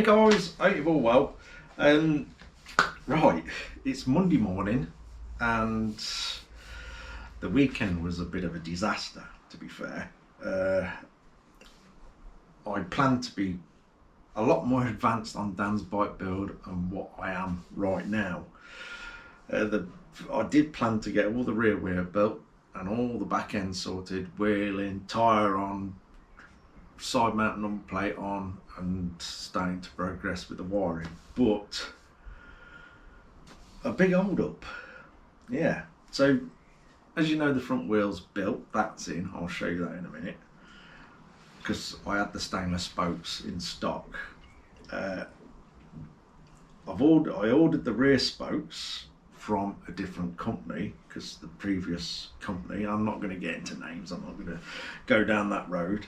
Hey guys, hope you're all well. Right, it's Monday morning and the weekend was a bit of a disaster, to be fair. I planned to be a lot more advanced on Dan's bike build than what I am right now. I did plan to get all the rear wheel built and all the back end sorted, wheeling, tyre on, side mount number plate on, and starting to progress with the wiring. But a big hold up. Yeah, so as you know, the front wheel's built, that's in. I'll show you that in a minute, because I had the stainless spokes in stock. I ordered the rear spokes from a different company, because the previous company, I'm not going to get into names, I'm not going to go down that road,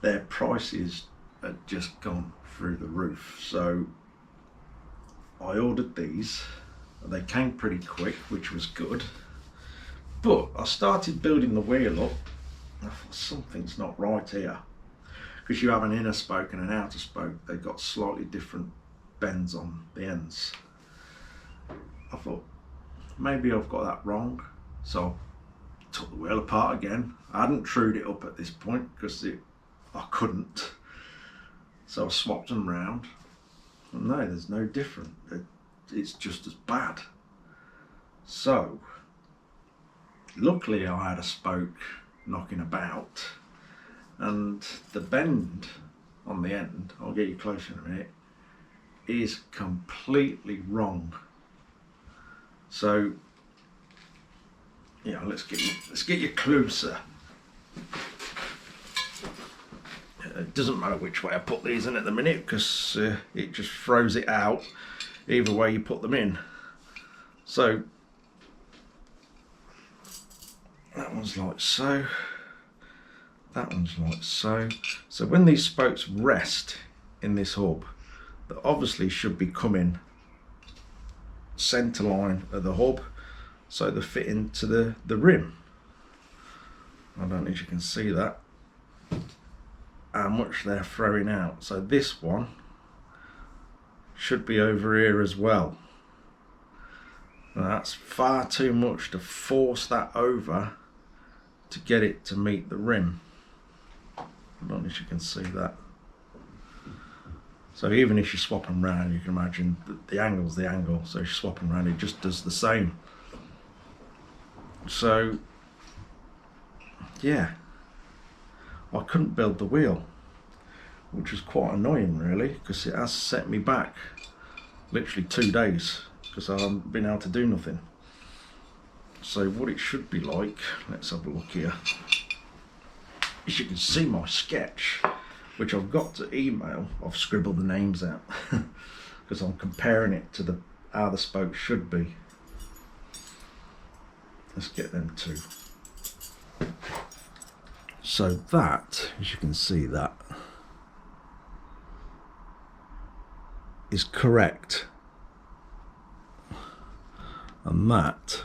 their prices had just gone through the roof. So I ordered these, they came pretty quick, which was good, but I started building the wheel up. I thought something's not right here, because you have an inner spoke and an outer spoke. They've got slightly different bends on the ends. I thought maybe I've got that wrong, so I took the wheel apart again. I hadn't trued it up at this point because I couldn't, so I swapped them round, and no, there's no different. It's just as bad. So luckily I had a spoke knocking about, and the bend on the end, I'll get you closer in a minute, is completely wrong. So yeah, let's get you closer. It doesn't matter which way I put these in at the minute, because it just throws it out either way you put them in. So that one's like so, that one's like so. So when these spokes rest in this hub, they obviously should be coming centre line of the hub, so they fit into the rim. I don't know if you can see that, how much they're throwing out. So this one should be over here as well. Now that's far too much to force that over to get it to meet the rim. I don't know if you can see that. So even if you swap them round, you can imagine the angle's the angle, so if you swap them round, it just does the same. So yeah, I couldn't build the wheel, which was quite annoying really, because it has set me back literally 2 days, because I haven't been able to do nothing. So what it should be like, let's have a look here. As you can see my sketch, which I've got to email, I've scribbled the names out because I'm comparing it to how the spokes should be. Let's get them too. So that, as you can see, that is correct, and that,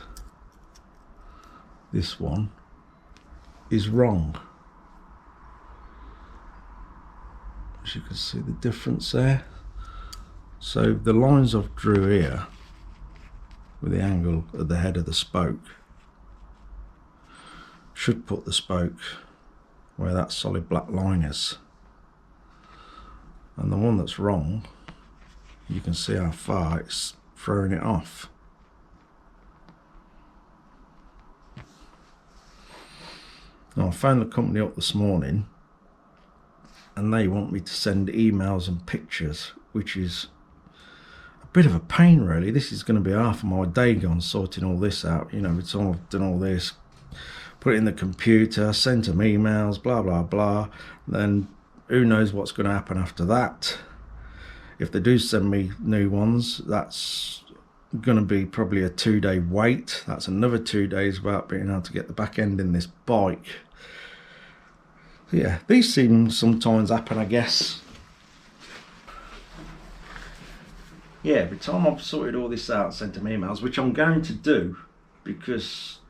this one, is wrong. As you can see the difference there. So the lines I've drew here with the angle of the head of the spoke should put the spoke where that solid black line is, and the one that's wrong, you can see how far it's throwing it off. Now I phoned the company up this morning, and they want me to send emails and pictures, which is a bit of a pain really. This is going to be half of my day gone sorting all this out. You know, it's all, I've done all this, put it in the computer, sent them emails, blah blah blah. Then who knows what's going to happen after that. If they do send me new ones, that's going to be probably a 2-day wait. That's another 2 days without being able to get the back end in this bike. Yeah, these things sometimes happen, I guess. Yeah, every time I've sorted all this out, sent them emails, which I'm going to do, because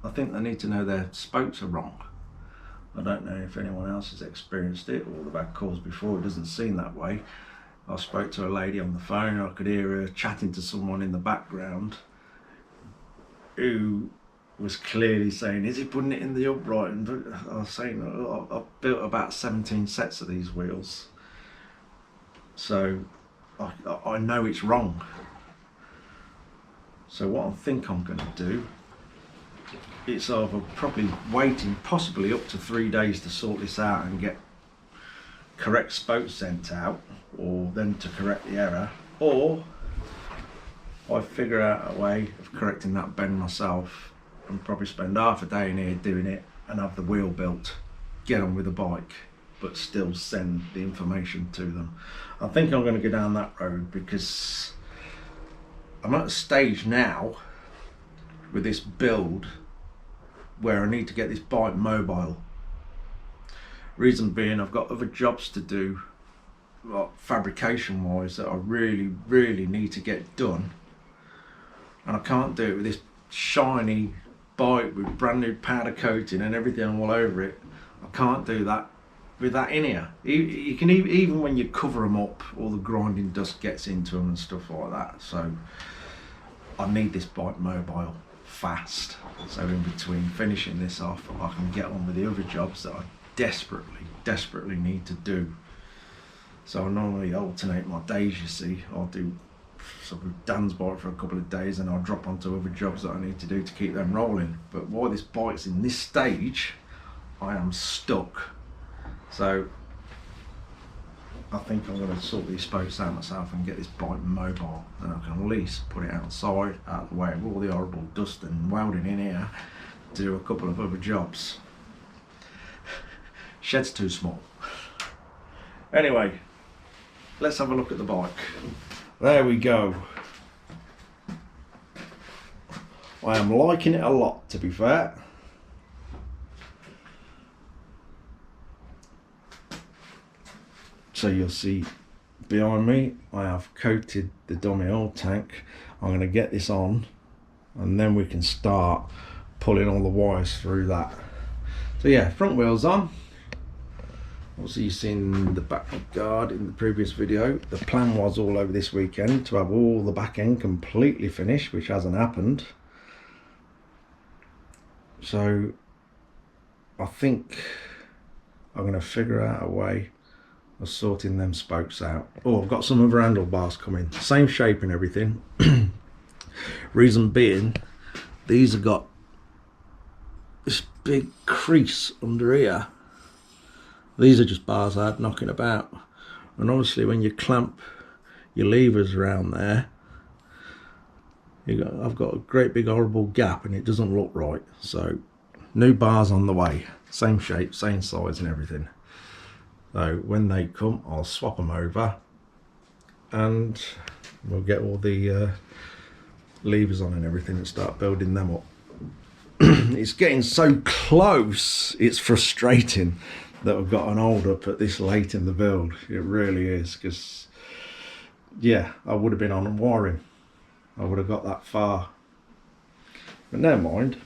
I think they need to know their spokes are wrong. I don't know if anyone else has experienced it or they've had calls before. It doesn't seem that way. I spoke to a lady on the phone. I could hear her chatting to someone in the background who was clearly saying, is he putting it in the upright? And I was saying, I've built about 17 sets of these wheels, so I know it's wrong. So what I think I'm going to do, it's either probably waiting possibly up to 3 days to sort this out and get correct spokes sent out, or then to correct the error, or I figure out a way of correcting that bend myself and probably spend half a day in here doing it and have the wheel built, get on with the bike, but still send the information to them. I think I'm going to go down that road because I'm at a stage now with this build where I need to get this bike mobile. Reason being, I've got other jobs to do, like fabrication wise, that I really need to get done, and I can't do it with this shiny bike with brand new powder coating and everything all over it. I can't do that with that in here. You can even when you cover them up, all the grinding dust gets into them and stuff like that. So I need this bike mobile fast, so in between finishing this off I can get on with the other jobs that I desperately need to do. So I normally alternate my days, you see. I'll do sort of Dan's bike for a couple of days and I'll drop onto other jobs that I need to do to keep them rolling. But while this bike's in this stage, I am stuck. So I think I'm going to sort these spokes out myself and get this bike mobile, then I can at least put it outside, out of the way of all the horrible dust and welding in here, to do a couple of other jobs. Shed's too small. Anyway, let's have a look at the bike. There we go. I am liking it a lot, to be fair. So you'll see behind me, I have coated the dummy oil tank. I'm going to get this on and then we can start pulling all the wires through that. So yeah, front wheels on. Obviously you've seen the back guard in the previous video. The plan was all over this weekend to have all the back end completely finished, which hasn't happened. So I think I'm going to figure out a way of sorting them spokes out. Oh, I've got some other handlebars coming, same shape and everything. Reason being, these have got this big crease under here. These are just bars I had knocking about, and obviously when you clamp your levers around there, I've got a great big horrible gap and it doesn't look right. So new bars on the way, same shape, same size and everything. So when they come, I'll swap them over and we'll get all the levers on and everything and start building them up. It's getting so close, it's frustrating that I've got an hold up at this late in the build. It really is, because yeah, I would have been on wiring. I would have got that far. But never mind.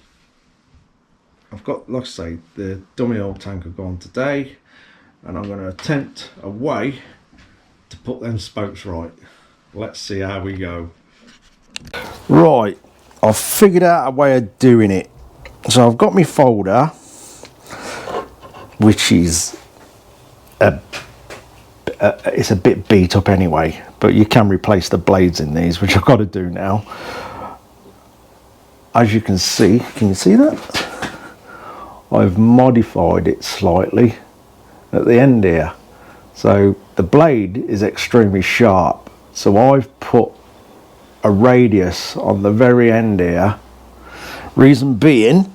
I've got, like I say, the dummy oil tank have gone today, and I'm going to attempt a way to put them spokes right. Let's see how we go. Right, I've figured out a way of doing it. So I've got my folder, which is it's a bit beat up anyway, but you can replace the blades in these, which I've got to do now. As you can see, can you see that? I've modified it slightly at the end here. So the blade is extremely sharp, so I've put a radius on the very end here. Reason being,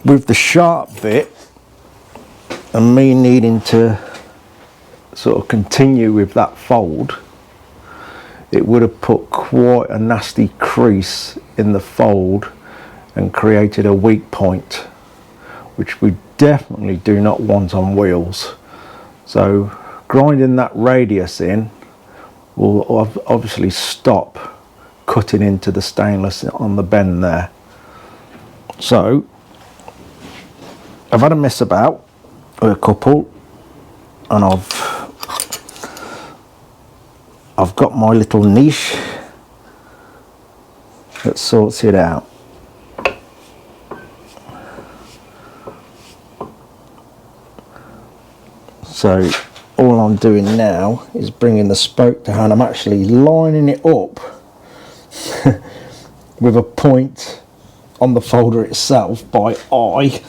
with the sharp bit and me needing to sort of continue with that fold, it would have put quite a nasty crease in the fold and created a weak point, which we definitely do not want on wheels. So grinding that radius in will obviously stop cutting into the stainless on the bend there. So I've had a mess about with a couple, and I've I've got my little niche that sorts it out. So all I'm doing now is bringing the spoke down. I'm actually lining it up with a point on the folder itself by eye.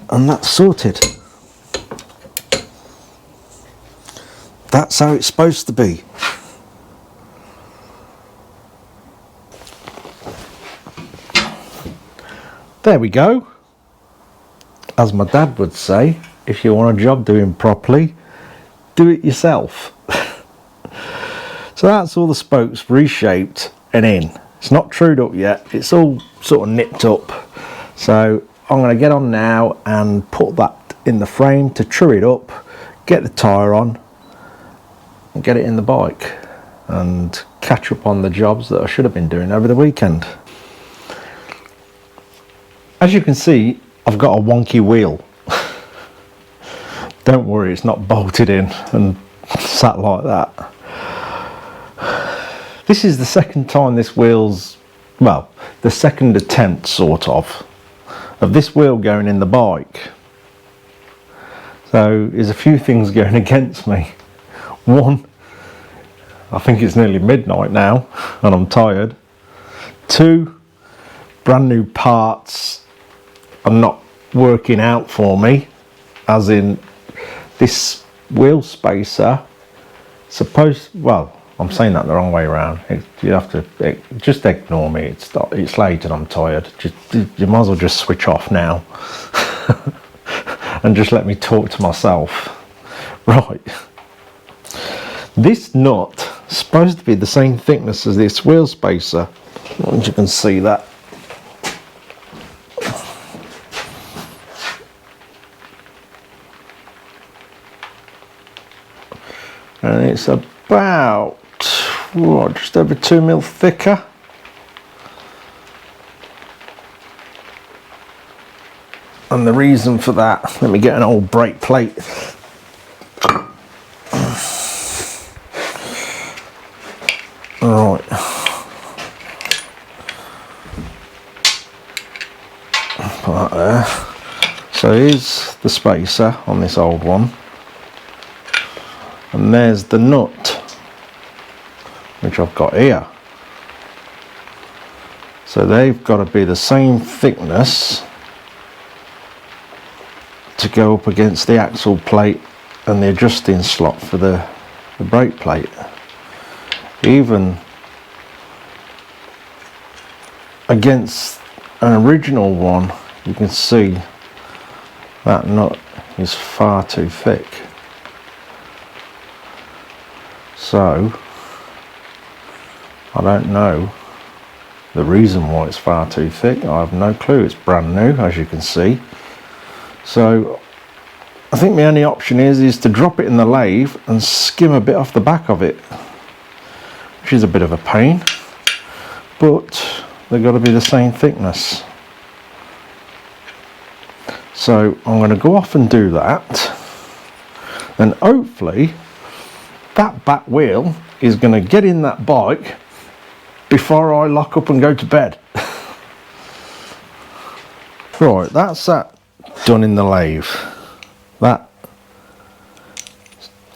And that's sorted. That's how it's supposed to be. There we go. As my dad would say, if you want a job doing properly, do it yourself. So that's all the spokes reshaped and in. It's not trued up yet, it's all sort of nipped up. So I'm going to get on now and put that in the frame to true it up, get the tyre on and get it in the bike and catch up on the jobs that I should have been doing over the weekend. As you can see, I've got a wonky wheel. Don't worry, it's not bolted in and sat like that. This is the second time this wheel's, well, the second attempt sort of this wheel going in the bike. So there's a few things going against me. One, I think it's nearly midnight now and I'm tired. Two, brand new parts are not working out for me, as in this wheel spacer well, I'm saying that the wrong way around. You have to just ignore me. It's late and I'm tired. You might as well just switch off now and just let me talk to myself. Right, this nut is supposed to be the same thickness as this wheel spacer. As you can see that. And it's about just over 2 mil thicker. And the reason for that, let me get an old brake plate. Right. Put that there. So here's the spacer on this old one. And there's the nut, which I've got here. So they've got to be the same thickness to go up against the axle plate and the adjusting slot for the brake plate. Even against an original one, you can see that nut is far too thick. So I don't know the reason why it's far too thick. I have no clue. It's brand new, as you can see. So I think the only option is to drop it in the lathe and skim a bit off the back of it, which is a bit of a pain, but they've got to be the same thickness. So I'm going to go off and do that, and hopefully that back wheel is going to get in that bike before I lock up and go to bed. Right, that's that done in the lathe. That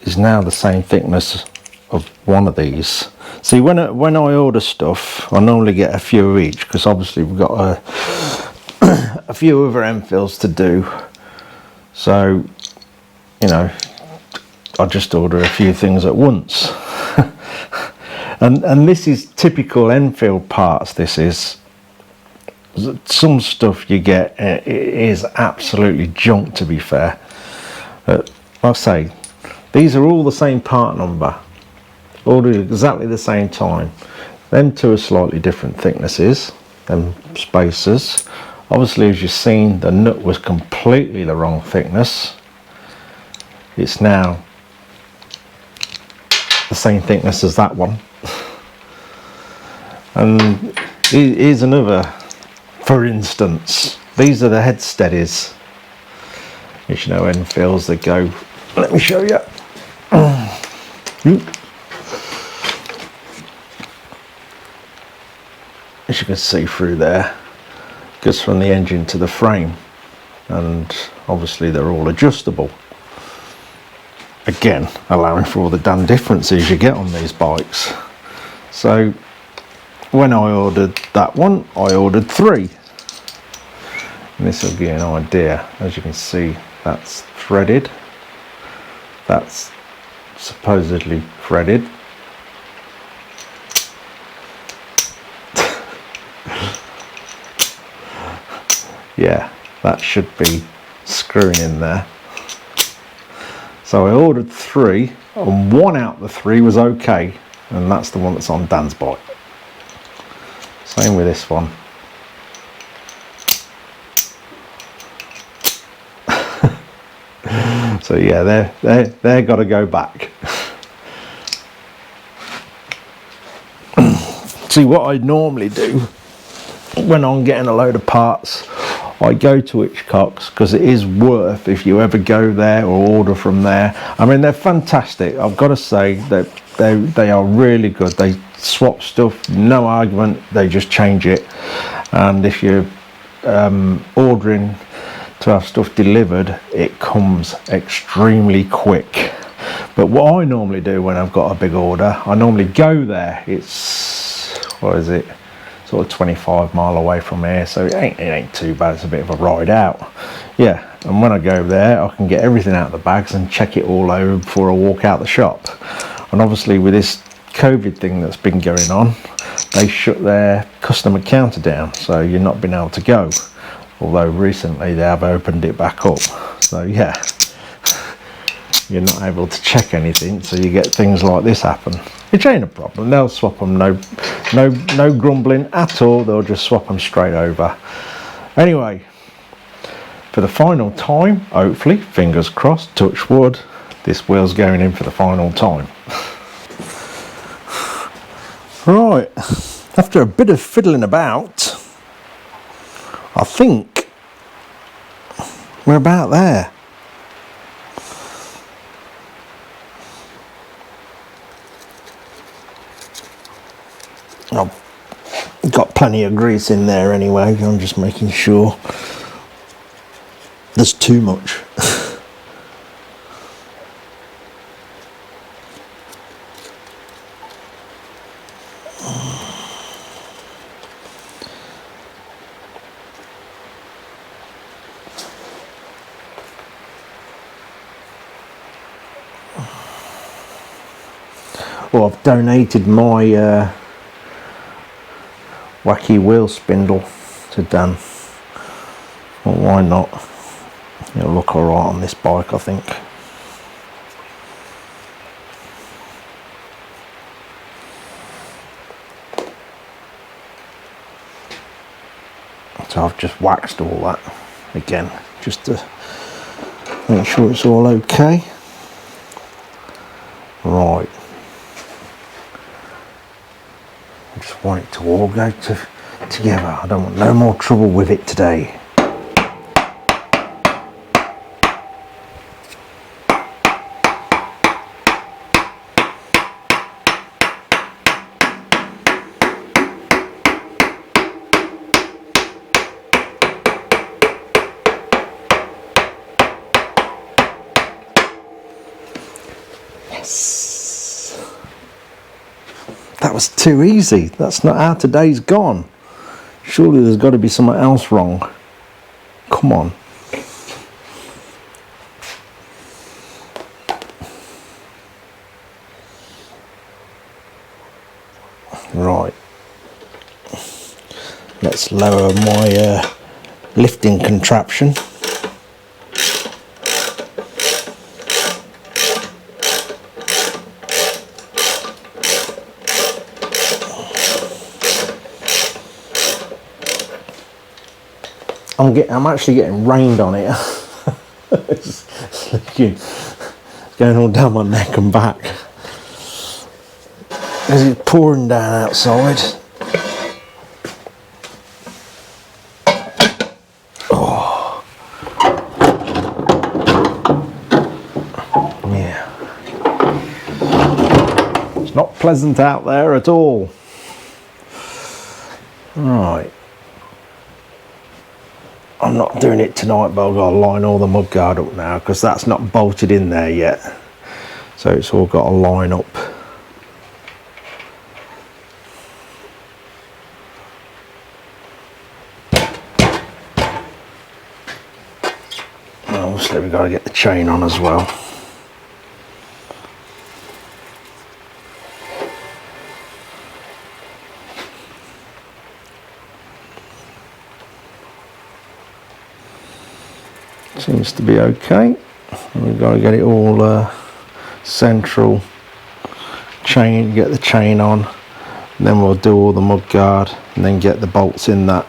is now the same thickness of one of these. See, when I order stuff, I normally get a few of each, because obviously we've got a few other Enfields to do. So, you know, I just order a few things at once. and this is typical Enfield parts. This is some stuff you get, it is absolutely junk, to be fair. I'll say these are all the same part number, ordered exactly the same time. Them two are slightly different thicknesses, them spacers. Obviously, as you've seen, the nut was completely the wrong thickness. It's now the same thickness as that one. And here's another, for instance, these are the head steadies. As you know, Enfields, they go, let me show you. As you can see through there, goes from the engine to the frame, and obviously they're all adjustable. Again, allowing for all the damn differences you get on these bikes. So when I ordered that one, I ordered 3. And this will give you an idea. As you can see, that's threaded. That's supposedly threaded. Yeah, that should be screwing in there. So I ordered 3, and 1 out of the 3 was okay, and that's the one that's on Dan's bike. Same with this one. So yeah, they're got to go back. See, what I normally do when I'm getting a load of parts, I go to Hitchcock's, because it is worth, if you ever go there or order from there. I mean, they're fantastic. I've got to say that they are really good. They swap stuff, no argument. They just change it. And if you're ordering to have stuff delivered, it comes extremely quick. But what I normally do when I've got a big order, I normally go there. It's, what is it, sort of 25 mile away from here, so it ain't too bad. It's a bit of a ride out. Yeah, and when I go there, I can get everything out of the bags and check it all over before I walk out the shop. And obviously with this COVID thing that's been going on, they shut their customer counter down, so you're not been able to go. Although recently they have opened it back up. So yeah, you're not able to check anything, so you get things like this happen, which ain't a problem. They'll swap them, no grumbling at all. They'll just swap them straight over. Anyway, for the final time, hopefully, fingers crossed, touch wood, this wheel's going in for the final time. Right, after a bit of fiddling about, I think we're about there. I've got plenty of grease in there anyway. I'm just making sure there's too much. Well, I've donated my wacky wheel spindle to Dan. Well, why not? It'll look alright on this bike, I think. So I've just waxed all that again, just to make sure it's all okay. Right. I just want it to all go together. I don't want no more trouble with it today. That was too easy. That's not how today's gone. Surely there's got to be something else wrong. Come on. Right. Let's lower my lifting contraption. I'm actually getting rained on it. It's going all down my neck and back. As it's pouring down outside. Oh. pleasant out there at all. Right. I'm not doing it tonight, but I've got to line all the mudguard up now because that's not bolted in there yet. So it's all got to line up. Obviously we've got to get the chain on as well. Seems to be okay. We've got to get it all central chain, get the chain on, and then we'll do all the mudguard and then get the bolts in that.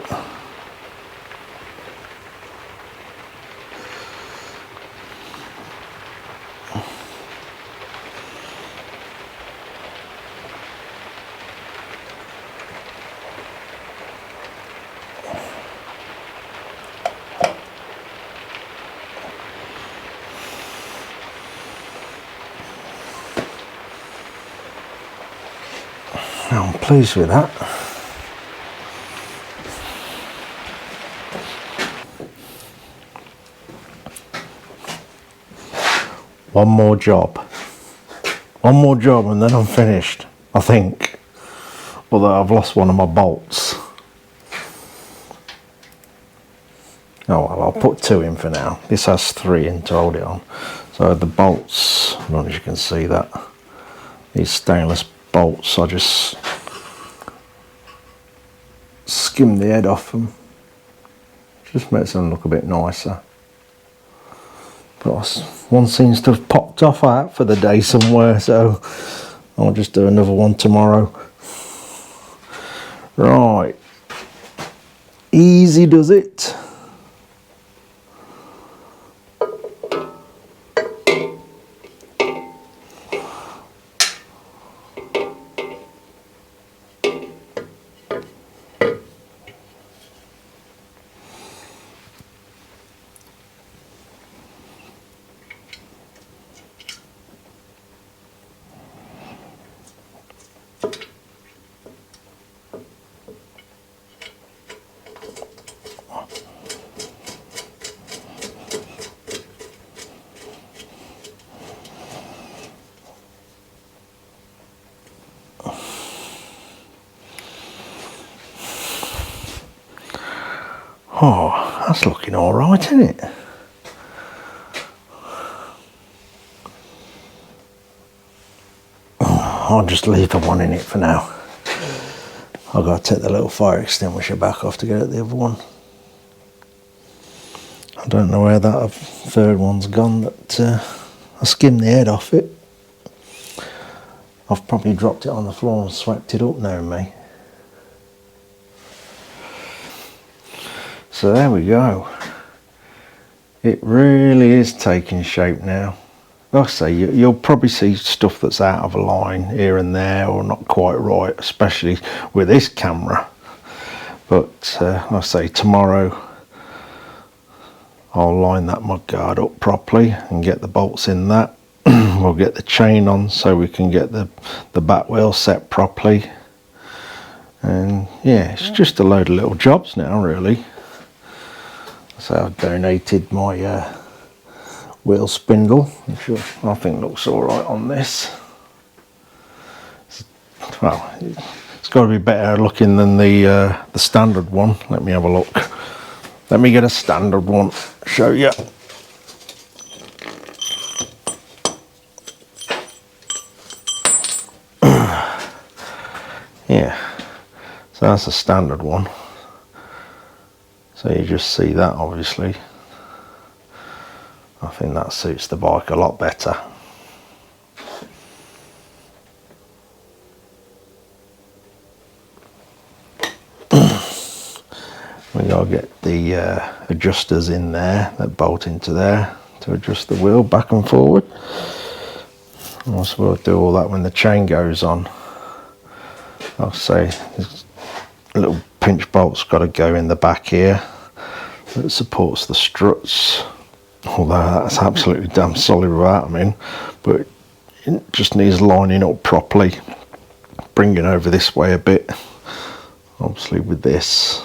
I'm pleased with that. One more job and then I'm finished, I think. Although I've lost one of my bolts. Oh well, I'll put 2 in for now. This has 3 in to hold it on. So the bolts, I don't know if you can see that. These stainless bolts, I just skim the head off them. Just makes them look a bit nicer. But one seems to have popped off out for the day somewhere, so I'll just do another one tomorrow. Right, easy does it. Oh, that's looking all right, isn't it? I'll just leave the one in it for now. I've got to take the little fire extinguisher back off to get at the other one. I don't know where that third one's gone, but I skimmed the head off it. I've probably dropped it on the floor and swept it up now, mate. So there we go. It really is taking shape now. Like I say, you'll probably see stuff that's out of line here and there or not quite right, especially with this camera. But like I say, tomorrow I'll line that mudguard up properly and get the bolts in that. We'll get the chain on so we can get the back wheel set properly. And yeah, it's just a load of little jobs now, really. So I've donated my wheel spindle, which I think looks all right on this. Well, it's got to be better looking than the standard one. Let me have a look. Let me get a standard one, show you. Yeah, so that's a standard one. So you just see that, obviously. I think that suits the bike a lot better. We gotta get the adjusters in there that bolt into there to adjust the wheel back and forward. Also, we'll do all that when the chain goes on. I'll say this little pinch bolt's got to go in the back here that supports the struts. Although that's absolutely damn solid without them in, but it just needs lining up properly. bringing over this way a bit, obviously with this.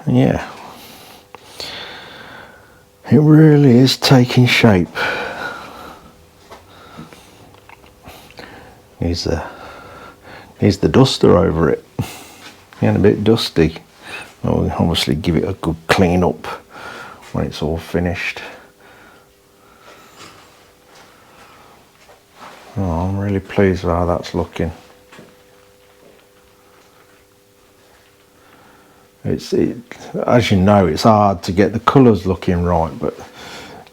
Yeah, it really is taking shape. Needs the duster over it. Getting a bit dusty. I'll obviously give it a good clean up when it's all finished. Oh, I'm really pleased with how that's looking. As you know, it's hard to get the colours looking right, but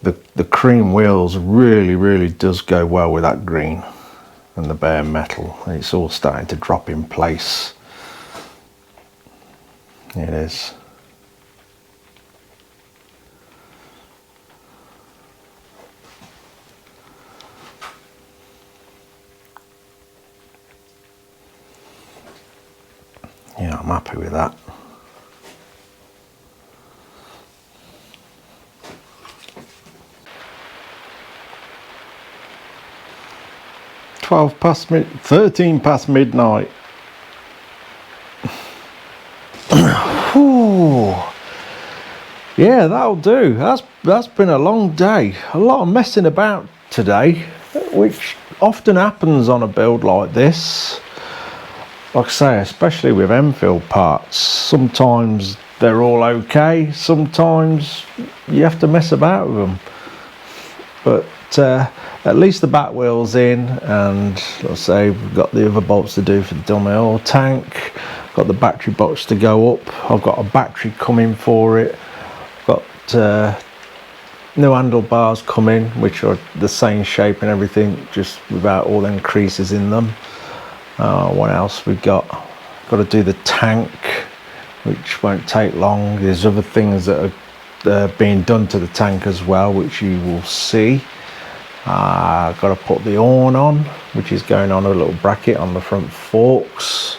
the cream wheels really does go well with that green and the bare metal. It's all starting to drop in place. It is. Yeah, I'm happy with that. — 13 past midnight. Ooh. Yeah, that'll do. That's been a long day. A lot of messing about today, which often happens on a build like this. Like I say, especially with Enfield parts, sometimes they're all okay, sometimes you have to mess about with them. But at least the back wheel's in, and let's say we've got the other bolts to do for the dummy oil tank, got the battery box to go up, I've got a battery coming for it, got new handlebars coming, which are the same shape and everything, just without all them creases in them. What else we got? Got to do the tank, which won't take long. There's other things that are being done to the tank as well, which you will see. Got to put the horn on, which is going on a little bracket on the front forks.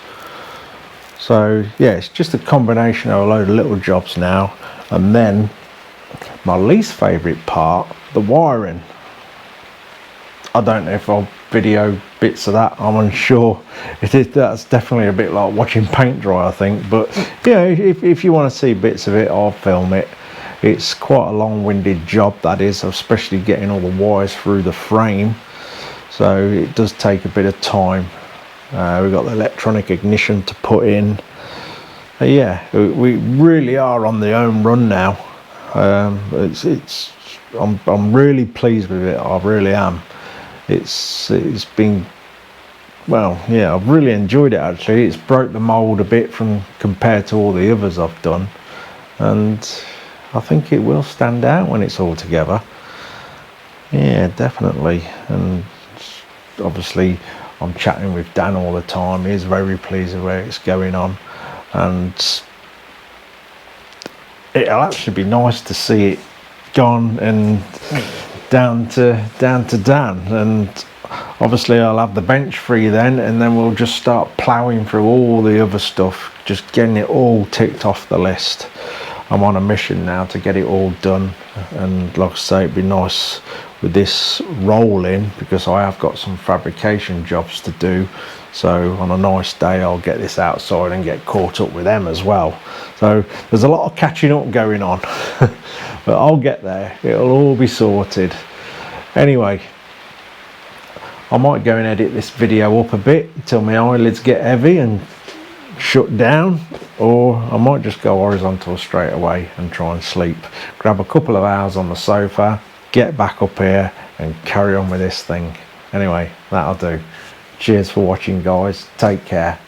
So yeah, it's just a combination of a load of little jobs now. And then my least favourite part, the wiring. I don't know if I'll video bits of that, I'm unsure. That's definitely a bit like watching paint dry, I think. But yeah, if you want to see bits of it, I'll film it. It's quite a long-winded job, that is, especially getting all the wires through the frame. So it does take a bit of time. We've got the electronic ignition to put in. Yeah, we really are on the home run now. I'm really pleased with it. I really am. It's been, well, yeah, I've really enjoyed it actually. It's broke the mould a bit from compared to all the others I've done, and I think it will stand out when it's all together. Yeah, definitely. And obviously I'm chatting with Dan all the time. He's very pleased with where it's going on, and it'll actually be nice to see it gone and down to Dan, and obviously I'll have the bench free then, and then we'll just start ploughing through all the other stuff, just getting it all ticked off the list. I'm on a mission now to get it all done, and like I say, it'd be nice with this rolling, because I have got some fabrication jobs to do. So on a nice day I'll get this outside and get caught up with them as well. So there's a lot of catching up going on. But I'll get there, it'll all be sorted. Anyway, I might go and edit this video up a bit until my eyelids get heavy and shut down, or I might just go horizontal straight away and try and sleep. Grab a couple of hours on the sofa, get back up here and carry on with this thing. Anyway, that'll do. Cheers for watching, guys. Take care.